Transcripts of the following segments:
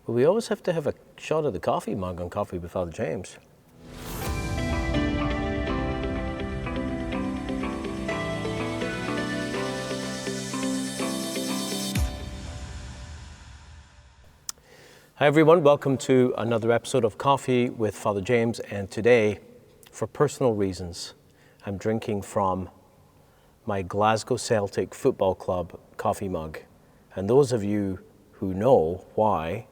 Well, we always have to have a shot of the coffee mug on Coffee with Father James. Hi everyone, welcome to another episode of Coffee with Father James, and today, for personal reasons, I'm drinking from my Glasgow Celtic Football Club coffee mug. And those of you who know why.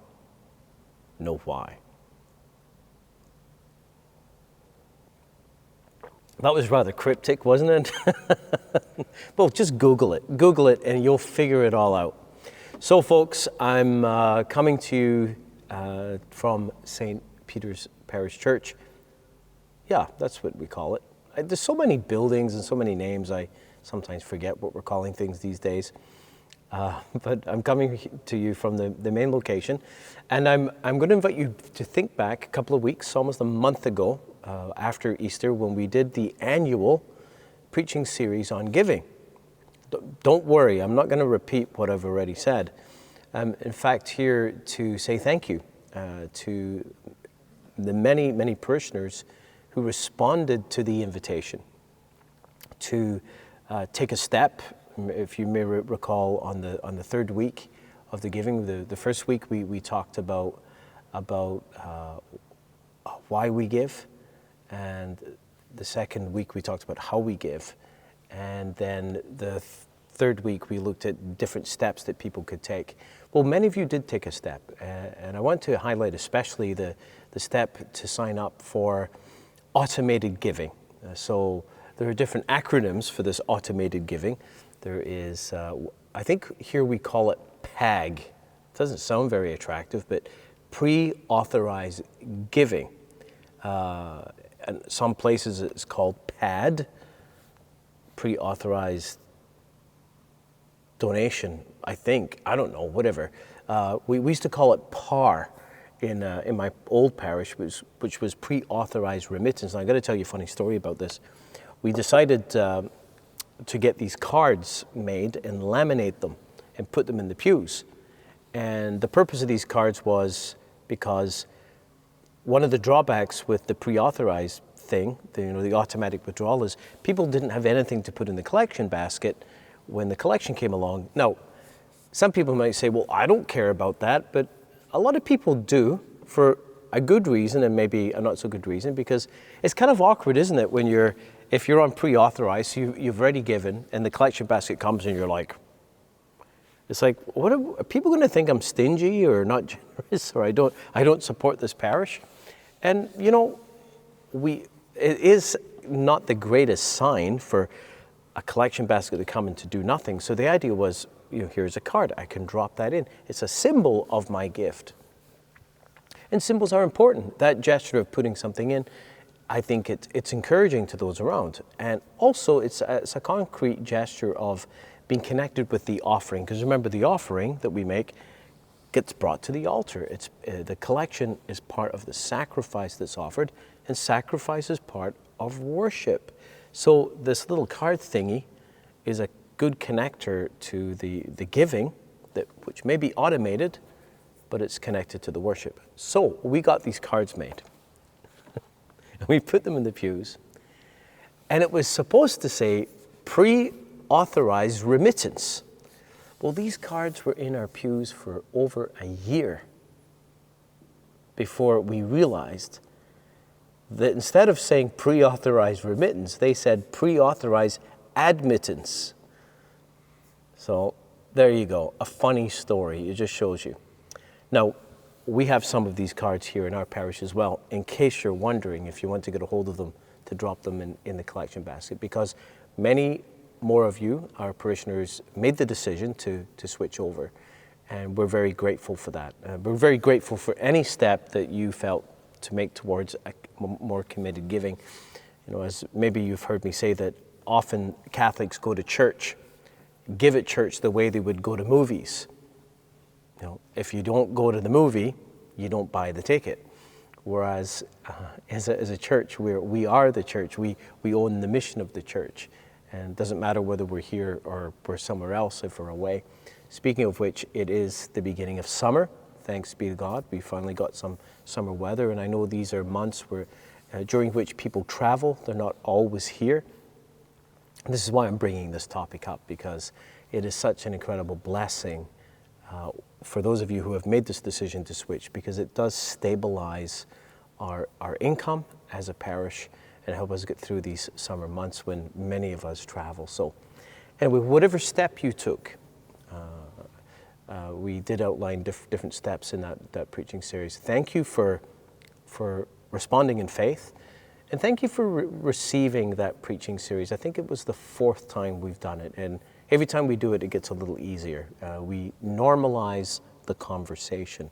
That was rather cryptic, wasn't it? Well, just Google it and you'll figure it all out. So folks, I'm coming to you from St. Peter's Parish Church. Yeah, that's what we call it. There's so many buildings and so many names, I sometimes forget what we're calling things these days. But I'm coming to you from the main location, and I'm going to invite you to think back a couple of weeks, almost a month ago, after Easter, when we did the annual preaching series on giving. Don't worry, I'm not going to repeat what I've already said. I'm in fact here to say thank you to the many parishioners who responded to the invitation to take a step. If you may recall, on the third week of the giving, the first week we talked about why we give, and the second week we talked about how we give, and then the third week we looked at different steps that people could take. Well, many of you did take a step, and I want to highlight especially the step to sign up for automated giving. So there are different acronyms for this automated giving. There is, I think here we call it PAG. It doesn't sound very attractive, but pre-authorized giving. And some places it's called PAD, pre-authorized donation, I think. I don't know, whatever. We used to call it PAR in my old parish, which was pre-authorized remittance. And I got to tell you a funny story about this. We decided to get these cards made and laminate them and put them in the pews. And the purpose of these cards was because one of the drawbacks with the pre-authorized thing, the automatic withdrawal, is people didn't have anything to put in the collection basket when the collection came along. Now, some people might say, well, I don't care about that, but a lot of people do, for a good reason and maybe a not so good reason, because it's kind of awkward, isn't it, when if you're on pre-authorized, you've already given, and the collection basket comes and you're like, it's like, what are people going to think? I'm stingy or not generous, or I don't support this parish? And it is not the greatest sign for a collection basket to come and to do nothing. So the idea was, here's a card, I can drop that in. It's a symbol of my gift. And symbols are important. That gesture of putting something in, I think it's encouraging to those around. And also it's a concrete gesture of being connected with the offering. Because remember, the offering that we make gets brought to the altar. The collection is part of the sacrifice that's offered, and sacrifice is part of worship. So this little card thingy is a good connector to the giving, which may be automated, but it's connected to the worship. So we got these cards made. We put them in the pews, and it was supposed to say pre-authorized remittance. Well, these cards were in our pews for over a year before we realized that instead of saying pre-authorized remittance, they said pre-authorized admittance. So there you go, a funny story. It just shows you. Now, we have some of these cards here in our parish as well, in case you're wondering if you want to get a hold of them, to drop them in the collection basket, because many more of you, our parishioners, made the decision to switch over, and we're very grateful for that. We're very grateful for any step that you felt to make towards a more committed giving. As maybe you've heard me say that often Catholics go to church, give at church the way they would go to movies. If you don't go to the movie, you don't buy the ticket. Whereas as a church, we are the church. We own the mission of the church. And it doesn't matter whether we're here or we're somewhere else if we're away. Speaking of which, it is the beginning of summer thanks be to God. We finally got some summer weather, and I know these are months where, during which people travel. They're not always here. And this is why I'm bringing this topic up, because it is such an incredible blessing for those of you who have made this decision to switch, because it does stabilize our income as a parish and help us get through these summer months when many of us travel. So anyway, whatever step you took, we did outline different steps in that preaching series. Thank you for responding in faith, and thank you for receiving that preaching series. I think it was the 4th time we've done it, and every time we do it, it gets a little easier. We normalize the conversation,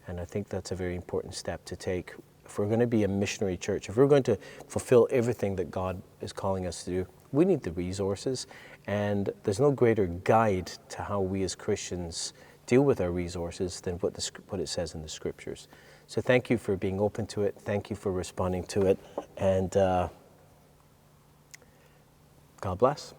and I think that's a very important step to take. If we're going to be a missionary church, if we're going to fulfill everything that God is calling us to do, we need the resources, and there's no greater guide to how we as Christians deal with our resources than what it says in the Scriptures. So thank you for being open to it. Thank you for responding to it, and God bless.